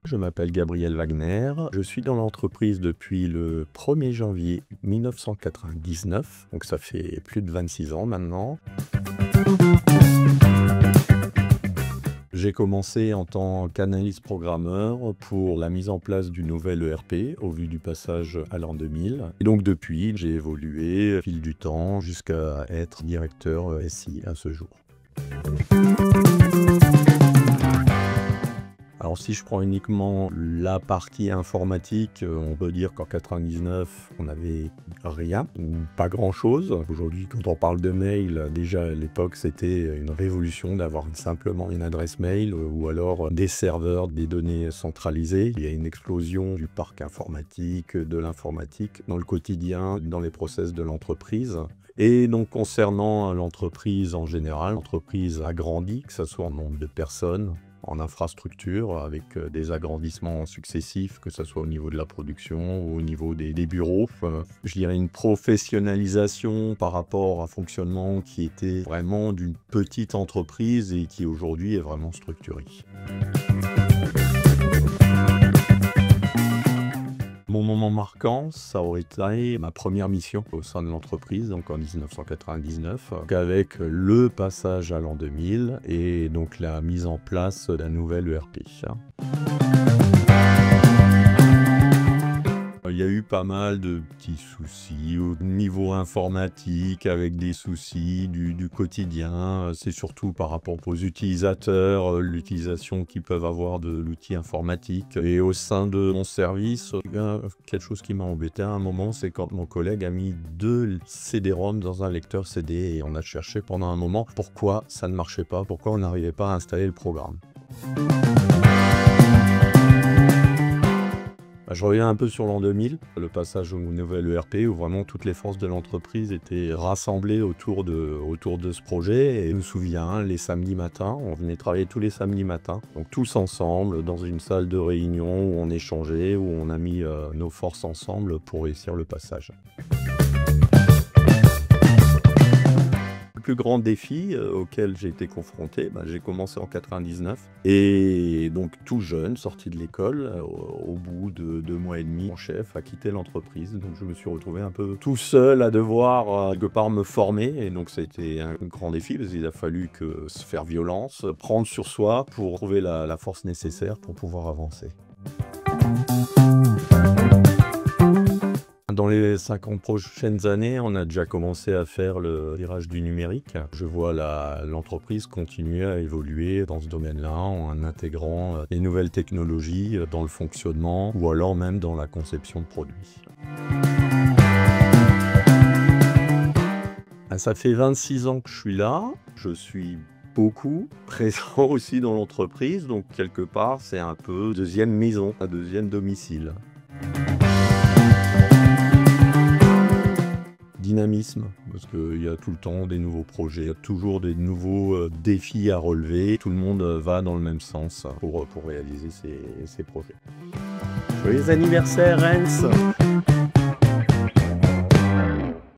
Je m'appelle Gabriel Wagner, je suis dans l'entreprise depuis le 1er janvier 1999, donc ça fait plus de 26 ans maintenant. J'ai commencé en tant qu'analyste programmeur pour la mise en place du nouvel ERP au vu du passage à l'an 2000. Et donc depuis, j'ai évolué au fil du temps jusqu'à être directeur SI à ce jour. Alors si je prends uniquement la partie informatique, on peut dire qu'en 99, on n'avait rien, pas grand-chose. Aujourd'hui, quand on parle de mail, déjà à l'époque, c'était une révolution d'avoir simplement une adresse mail ou alors des serveurs, des données centralisées. Il y a une explosion du parc informatique, de l'informatique dans le quotidien, dans les process de l'entreprise. Et donc concernant l'entreprise en général, l'entreprise a grandi, que ce soit en nombre de personnes, en infrastructure, avec des agrandissements successifs, que ce soit au niveau de la production ou au niveau des bureaux. Je dirais une professionnalisation par rapport à un fonctionnement qui était vraiment d'une petite entreprise et qui aujourd'hui est vraiment structurée. Mon moment marquant, ça aurait été ma première mission au sein de l'entreprise, donc en 1999, avec le passage à l'an 2000 et donc la mise en place d'un nouvel ERP. Il y a eu pas mal de petits soucis au niveau informatique, avec des soucis du quotidien. C'est surtout par rapport aux utilisateurs, l'utilisation qu'ils peuvent avoir de l'outil informatique. Et au sein de mon service, quelque chose qui m'a embêté à un moment, c'est quand mon collègue a mis 2 CD-ROM dans un lecteur CD et on a cherché pendant un moment pourquoi ça ne marchait pas, pourquoi on n'arrivait pas à installer le programme. Je reviens un peu sur l'an 2000, le passage au nouvel ERP où vraiment toutes les forces de l'entreprise étaient rassemblées autour de ce projet. Et je me souviens, les samedis matins, on venait travailler tous les samedis matins, donc tous ensemble dans une salle de réunion où on échangeait, où on a mis nos forces ensemble pour réussir le passage. Le plus grand défi auquel j'ai été confronté, j'ai commencé en 99 et donc tout jeune, sorti de l'école, au bout de 2 mois et demi, mon chef a quitté l'entreprise, donc je me suis retrouvé un peu tout seul à devoir quelque part me former et donc ça a été un grand défi parce qu'il a fallu se faire violence, prendre sur soi pour trouver la force nécessaire pour pouvoir avancer. Dans les 50 prochaines années, on a déjà commencé à faire le virage du numérique. Je vois l'entreprise continuer à évoluer dans ce domaine-là en intégrant les nouvelles technologies dans le fonctionnement ou alors même dans la conception de produits. Ça fait 26 ans que je suis là. Je suis beaucoup présent aussi dans l'entreprise, donc quelque part c'est un peu deuxième maison, un deuxième domicile. Dynamisme, parce qu'il y a tout le temps des nouveaux projets, il y a toujours des nouveaux défis à relever. Tout le monde va dans le même sens pour réaliser ses projets. Joyeux anniversaire, Rens!